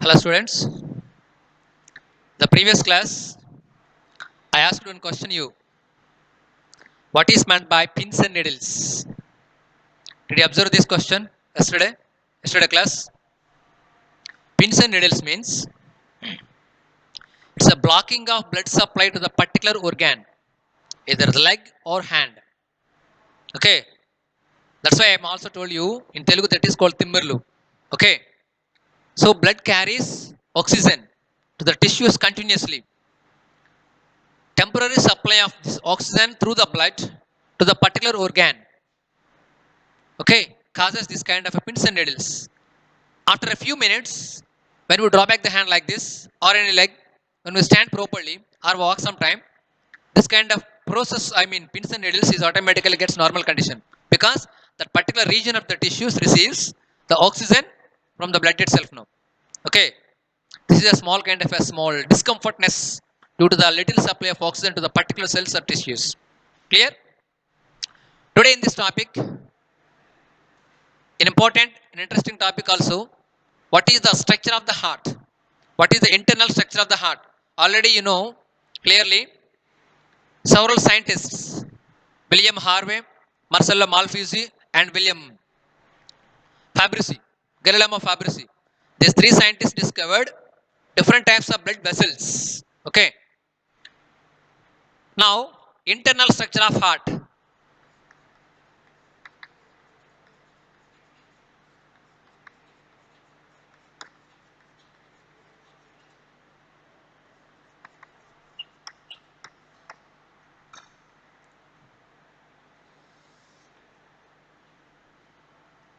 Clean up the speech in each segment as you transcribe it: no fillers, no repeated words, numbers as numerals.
Hello students, the previous class I asked one question you, what is meant by pins and needles? Did you observe this question yesterday? Yesterday class? Pins and needles means it's a blocking of blood supply to the particular organ, either the leg or hand. Okay, that's why I'm also told you in Telugu that is called Timberlu. Okay, so blood carries oxygen to the tissues continuously. Temporary supply of this oxygen through the blood to the particular organ, okay, causes this kind of a pins and needles. After a few minutes, when we draw back the hand like this or any leg, when we stand properly or walk sometime, this kind of process, I mean pins and needles, is automatically gets normal condition because that particular region of the tissues receives the oxygen from the blood itself now. Okay, this is a small kind of a small discomfortness due to the little supply of oxygen to the particular cells or tissues. Clear? Today in this topic, an important and interesting topic also. What is the structure of the heart? What is the internal structure of the heart? Already you know clearly several scientists, William Harvey, Marcello Malpighi, and William Fabrici, Galileo Fabrici. These three scientists discovered different types of blood vessels. Okay. Now, internal structure of heart.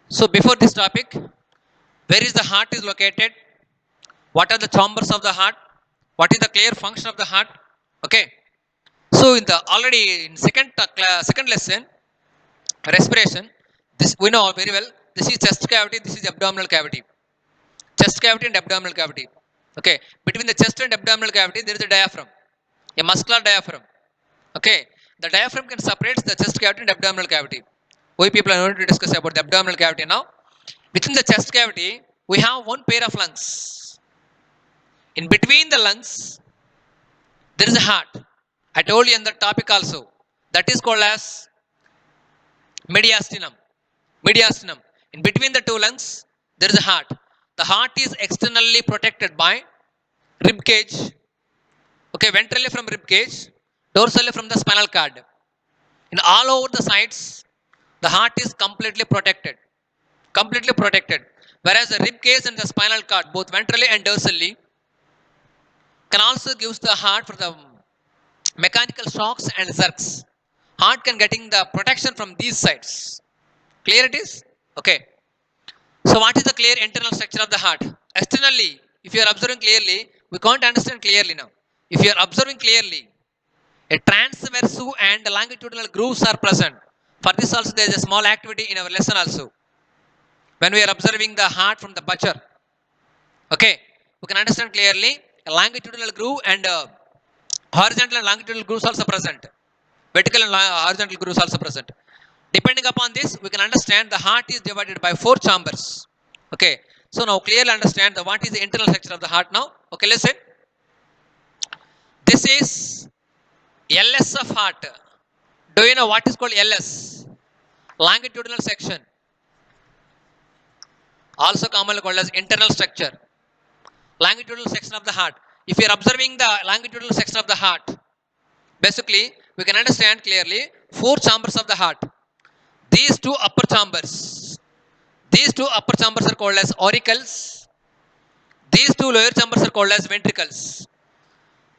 So, before this topic, where is the heart is located? What are the chambers of the heart? What is the clear function of the heart? Okay. So, in the already in second lesson, respiration, this we know very well. This is chest cavity. This is abdominal cavity. Chest cavity and abdominal cavity. Okay. Between the chest and abdominal cavity, there is a diaphragm, a muscular diaphragm. Okay. The diaphragm can separate the chest cavity and abdominal cavity. We people are going to discuss about the abdominal cavity now. Within the chest cavity, we have one pair of lungs. In between the lungs, there is a heart. I told you in the topic also. That is called as mediastinum. Mediastinum. In between the two lungs, there is a heart. The heart is externally protected by rib cage. Okay, ventrally from rib cage, dorsally from the spinal cord. In all over the sides, the heart is completely protected. Completely protected. Whereas the rib cage and the spinal cord, both ventrally and dorsally, can also give the heart for the mechanical shocks and jerks. Heart can getting the protection from these sides. Clear it is? Okay. So what is the clear internal structure of the heart? Externally, if you are observing clearly, we can't understand clearly now. If you are observing clearly, a transverse and longitudinal grooves are present. For this also there is a small activity in our lesson also. When we are observing the heart from the butcher, okay, we can understand clearly a longitudinal groove and horizontal and longitudinal grooves also present. Vertical and horizontal grooves also present. Depending upon this, we can understand the heart is divided by 4 chambers. Okay. So now clearly understand the what is the internal structure of the heart now. Okay, listen. This is LS of heart. Do you know what is called LS? Longitudinal section. Also commonly called as internal structure. Longitudinal section of the heart. If you are observing the longitudinal section of the heart, basically we can understand clearly 4 chambers of the heart. These two upper chambers are called as auricles. These two lower chambers are called as ventricles.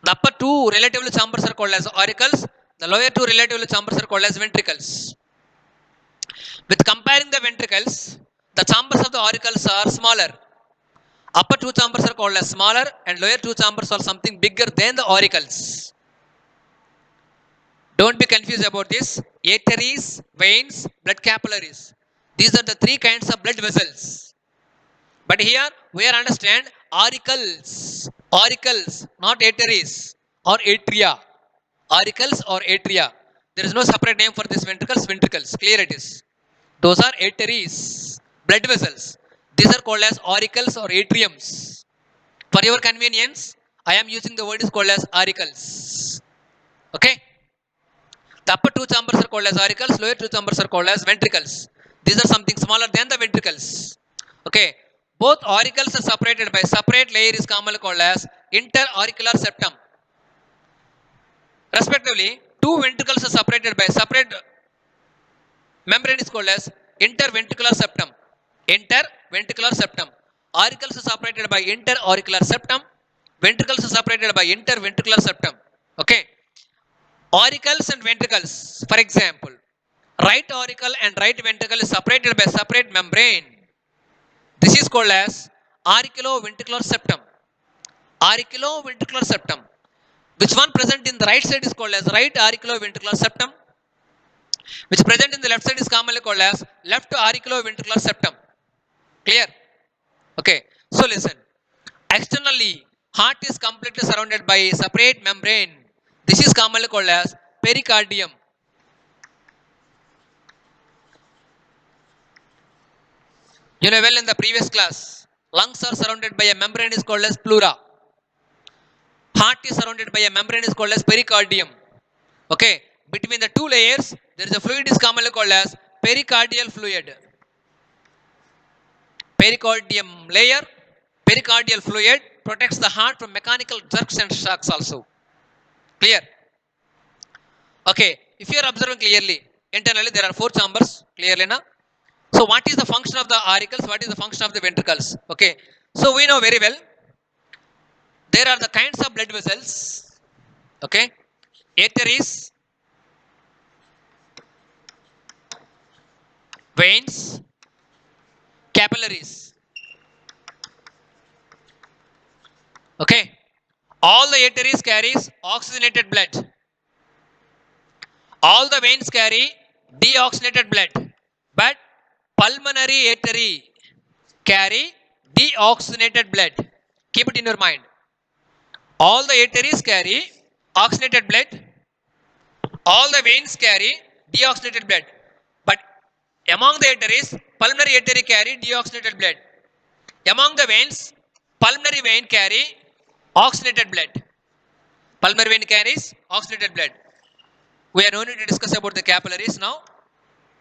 The upper two relatively chambers are called as auricles. The lower two relatively chambers are called as ventricles. With comparing the ventricles, the chambers of the auricles are smaller. Upper two chambers are called as smaller and lower two chambers are something bigger than the auricles. Don't be confused about this. Arteries, veins, blood capillaries. These are the 3 kinds of blood vessels. But here we are understand auricles, not arteries or atria. Auricles or atria. There is no separate name for this ventricles. Clear it is. Those are arteries, blood vessels. These are called as auricles or atriums. For your convenience, I am using the word is called as auricles. Okay. The upper two chambers are called as auricles, lower two chambers are called as ventricles. These are something smaller than the ventricles. Okay. Both auricles are separated by separate layer is commonly called as interauricular septum. Respectively, two ventricles are separated by separate membrane is called as interventricular septum. Interventricular septum. Auricles are separated by interauricular septum. Ventricles are separated by interventricular septum. Okay. Auricles and ventricles. For example, right auricle and right ventricle is separated by separate membrane. This is called as auriculoventricular septum. Auriculoventricular septum. Which one present in the right side is called as right auriculoventricular septum. Which present in the left side is commonly called as left auriculoventricular septum. Clear? Okay. So listen. Externally, heart is completely surrounded by a separate membrane. This is commonly called as pericardium. You know well in the previous class, lungs are surrounded by a membrane is called as pleura. Heart is surrounded by a membrane is called as pericardium. Okay. Between the two layers, there is a fluid is commonly called as pericardial fluid. Pericardium layer, pericardial fluid protects the heart from mechanical jerks and shocks also. Clear? Okay. If you are observing clearly, internally there are four chambers. Clearly now. So what is the function of the auricles? What is the function of the ventricles? Okay. So we know very well. There are the kinds of blood vessels. Okay. Arteries, veins, capillaries. Okay. All the arteries carries oxygenated blood. All the veins carry deoxygenated blood. But pulmonary artery carry deoxygenated blood. Keep it in your mind. All the arteries carry oxygenated blood. All the veins carry deoxygenated blood. But among the arteries, pulmonary artery carry deoxygenated blood. Among the veins, pulmonary vein carry oxygenated blood. Pulmonary vein carries oxygenated blood. We are no need to discuss about the capillaries now.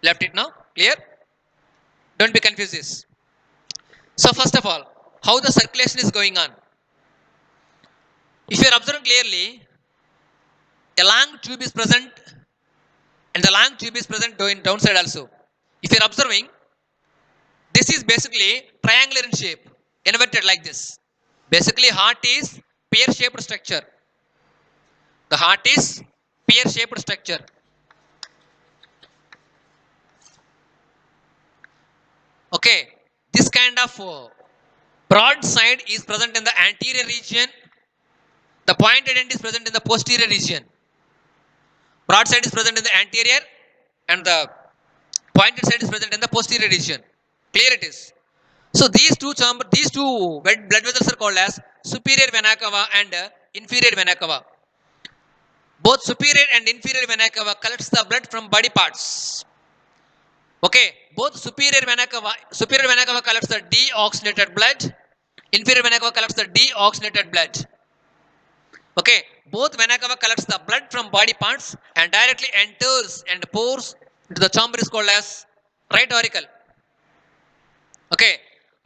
Left it now. Clear? Don't be confused this. So first of all, how the circulation is going on. If you are observing clearly, a long tube is present and the long tube is present in downside also. If you are observing, this is basically triangular in shape, inverted like this. Basically, heart is pear-shaped structure. The heart is pear-shaped structure. Okay, this kind of broad side is present in the anterior region. The pointed end is present in the posterior region. Broad side is present in the anterior and the pointed side is present in the posterior region. Clear it is. So these two blood vessels are called as superior vena cava and inferior vena cava. Both superior and inferior vena cava collects the blood from body parts. Okay, both superior vena cava collects the deoxygenated blood. Inferior vena cava collects the deoxygenated blood. Okay, both vena cava collects the blood from body parts and directly enters and pours into the chamber is called as right auricle. Okay,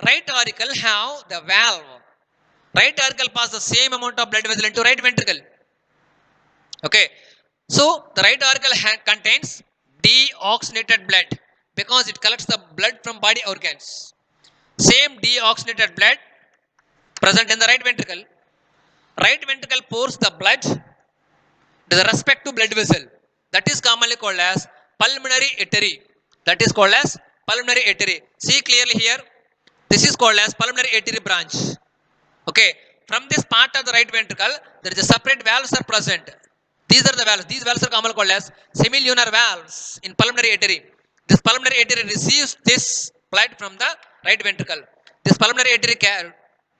right auricle have the valve. Right auricle passes the same amount of blood vessel into right ventricle. Okay, so the right auricle contains deoxygenated blood because it collects the blood from body organs. Same deoxygenated blood present in the right ventricle. Right ventricle pours the blood to the respective blood vessel. That is commonly called as pulmonary artery. That is called as pulmonary artery. See clearly here. This is called as pulmonary artery branch. Okay. From this part of the right ventricle, there is a separate valves are present. These are the valves. These valves are commonly called as semilunar valves in pulmonary artery. This pulmonary artery receives this blood from the right ventricle. This pulmonary artery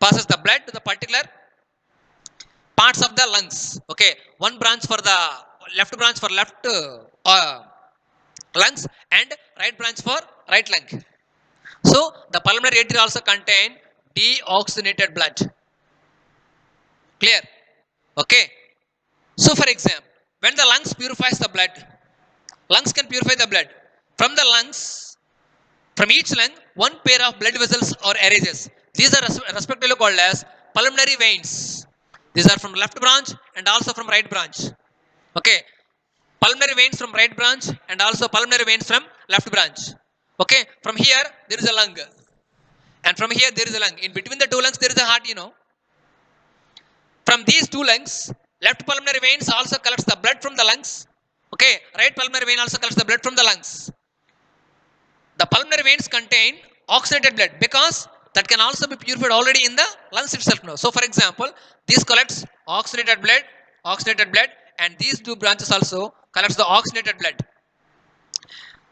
passes the blood to the particular parts of the lungs. Okay, one branch for the left lungs and right branch for right lung. So the pulmonary artery also contain deoxygenated blood. Clear? Okay. So for example, when the lungs purifies the blood, lungs can purify the blood. From the lungs, from each lung, one pair of blood vessels or arises. These are respectively called as pulmonary veins. These are from left branch and also from right branch. Okay. Pulmonary veins from right branch and also pulmonary veins from left branch. Okay. From here, there is a lung. And from here, there is a lung. In between the two lungs, there is a heart, From these two lungs, left pulmonary veins also collects the blood from the lungs. Okay. Right pulmonary vein also collects the blood from the lungs. The pulmonary veins contain oxygenated blood because that can also be purified already in the lungs itself now. So for example, this collects oxygenated blood, and these two branches also collects the oxygenated blood.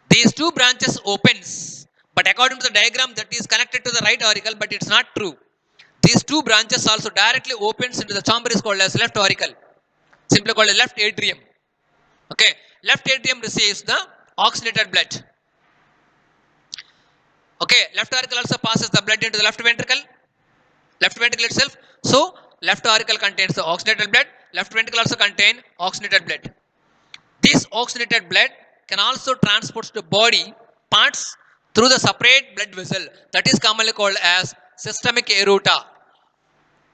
These two branches opens, but according to the diagram that is connected to the right auricle, but it's not true. These two branches also directly opens into the chamber is called as left auricle, simply called as left atrium. Okay, left atrium receives the oxygenated blood. Okay, left auricle also passes the blood into the left ventricle itself. So left auricle contains the oxygenated blood, left ventricle also contain oxygenated blood. This oxygenated blood can also transport to body parts through the separate blood vessel that is commonly called as systemic aorta,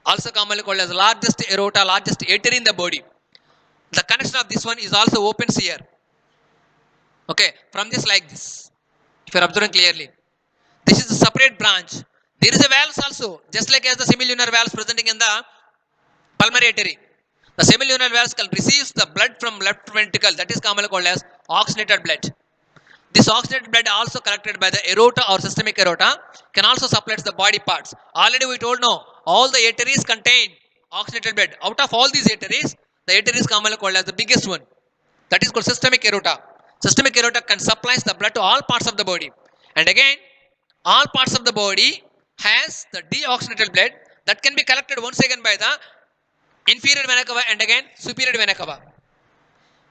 also commonly called as largest aorta, largest artery in the body. The connection of this one is also opens here. Okay, from this like this, if you are observing clearly, this is a separate branch. There is a valves also, just like as the semilunar valves presenting in the pulmonary artery. The semilunar valves can receive the blood from left ventricle, that is commonly called as oxygenated blood. This oxygenated blood also collected by the aorta or systemic aorta can also supply to the body parts. Already we told no, all the arteries contain oxygenated blood. Out of all these arteries, the artery is commonly called as the biggest one. That is called systemic aorta. Systemic aorta can supply the blood to all parts of the body. And again, all parts of the body has the deoxygenated blood that can be collected once again by the inferior vena cava and again superior vena cava.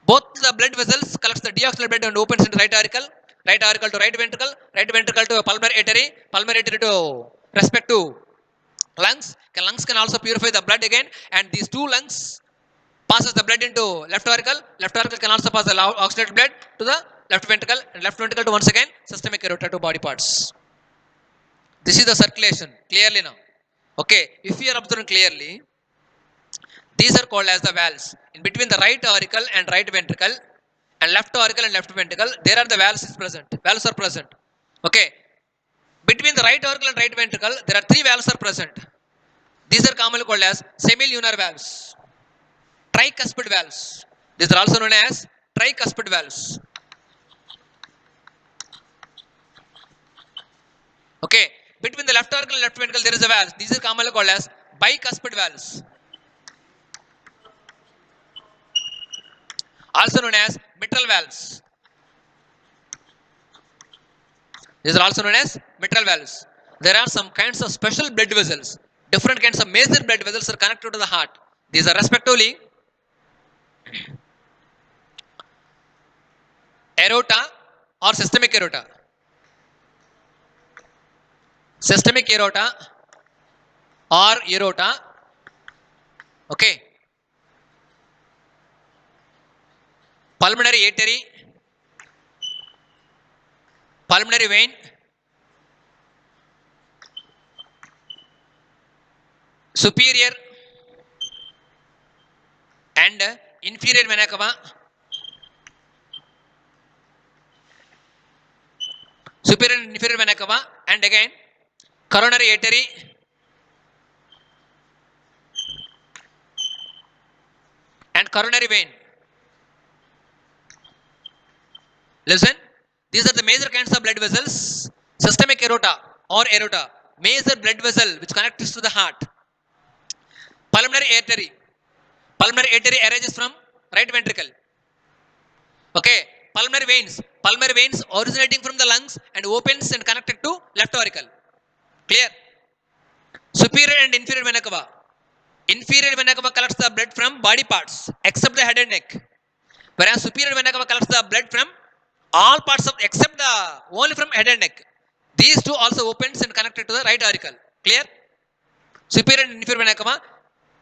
Both the blood vessels collects the deoxygenated blood and opens into right auricle to right ventricle to pulmonary artery to respect to lungs. Lungs can also purify the blood again, and these two lungs passes the blood into left auricle can also pass the oxygenated blood to the left ventricle, and left ventricle to once again systemic aorta to body parts. This is the circulation clearly now. Okay, if you are observing clearly, these are called as the valves. In between the right auricle and right ventricle and left auricle and left ventricle, there are the valves is present. Valves are present. Okay, between the right auricle and right ventricle, there are three valves are present. These are commonly called as semilunar valves, tricuspid valves. These are also known as tricuspid valves. Okay, between the left auricle and left ventricle, there is a valve. These are commonly called as bicuspid valves, also known as mitral valves. These are also known as mitral valves. There are some kinds of special blood vessels. Different kinds of major blood vessels are connected to the heart. These are respectively aorta or systemic aorta. Systemic aorta or aorta. Okay. Pulmonary artery, pulmonary vein, superior and inferior vena cava, superior and inferior vena cava, and again coronary artery, and coronary vein. Listen, these are the major kinds of blood vessels. Systemic aorta or aorta, major blood vessel which connects to the heart. Pulmonary artery arises from right ventricle. Okay, pulmonary veins originating from the lungs and opens and connected to left auricle. Clear? Superior and inferior vena cava. Inferior vena cava collects the blood from body parts except the head and neck, whereas superior vena cava collects the blood from all parts of except the only from head and neck. These two also opens and connected to the right auricle. Clear? Superior and inferior vena cava.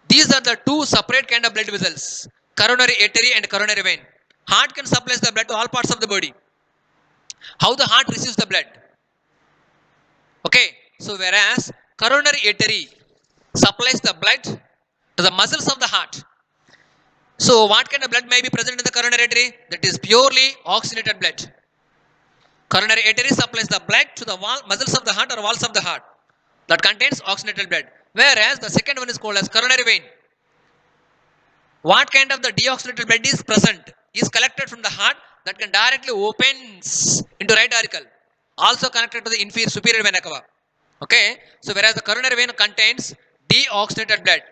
These are the two separate kind of blood vessels, coronary artery and coronary vein. Heart can supply the blood to all parts of the body. How the heart receives the blood? Okay, so whereas coronary artery supplies the blood to the muscles of the heart. So what kind of blood may be present in the coronary artery? That is purely oxygenated blood. Coronary artery supplies the blood to the muscles of the heart or walls of the heart that contains oxygenated blood. Whereas the second one is called as coronary vein. What kind of the deoxygenated blood is present is collected from the heart that can directly opens into right auricle, also connected to the inferior superior vena cava. Okay, so whereas the coronary vein contains deoxygenated blood,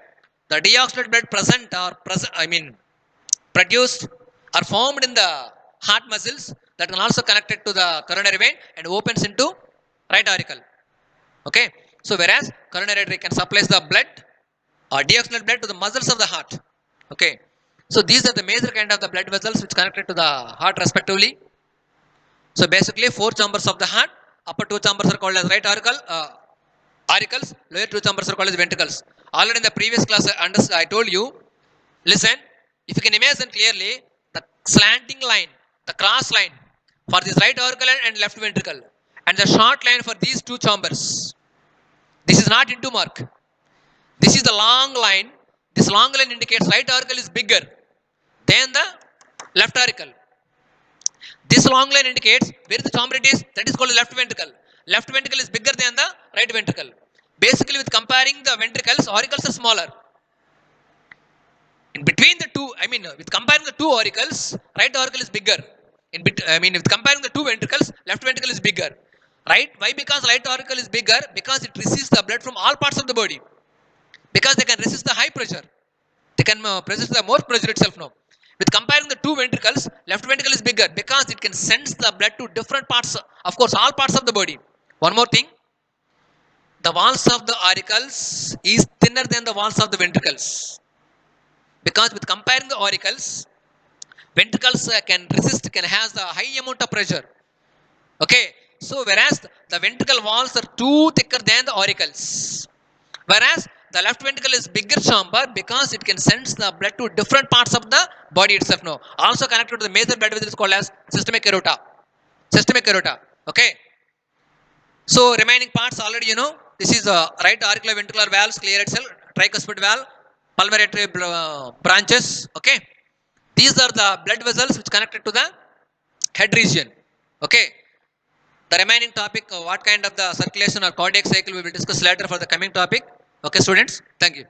the deoxygenated blood produced or formed in the heart muscles that can also connected to the coronary vein and opens into right auricle. Okay, so whereas coronary artery can supply the blood or deoxygenated blood to the muscles of the heart. Okay, so these are the major kind of the blood vessels which connected to the heart respectively. So basically 4 chambers of the heart, upper 2 chambers are called as right auricles, lower 2 chambers are called as ventricles. Already in the previous class I told you, listen, if you can imagine clearly the slanting line, the cross line for this right auricle and left ventricle and the short line for these 2 chambers. This is not into mark. This is the long line. This long line indicates right auricle is bigger than the left auricle. This long line indicates where the chamber it is, that is called left ventricle. Left ventricle is bigger than the right ventricle. Basically, with comparing the ventricles, auricles are smaller. In between the two, with comparing the two auricles, right auricle is bigger. With comparing the two ventricles, left ventricle is bigger. Right? Why? Because right auricle is bigger, because it receives the blood from all parts of the body. Because they can resist the high pressure. They can resist the more pressure itself now. With comparing the two ventricles, left ventricle is bigger because it can sense the blood to different parts, of course, all parts of the body. One more thing, the walls of the auricles is thinner than the walls of the ventricles. Because with comparing the auricles, ventricles can has the high amount of pressure. Okay, so whereas the ventricle walls are too thicker than the auricles. Whereas the left ventricle is bigger chamber because it can sense the blood to different parts of the body itself now. Also connected to the major blood vessel is called as systemic aorta. Systemic aorta. Okay. So remaining parts already you know. This is right auricular ventricular valves, clear cell, tricuspid valve, pulmonary branches. Okay. These are the blood vessels which connected to the head region. Okay. The remaining topic, what kind of the circulation or cardiac cycle we will discuss later for the coming topic. Okay, students. Thank you.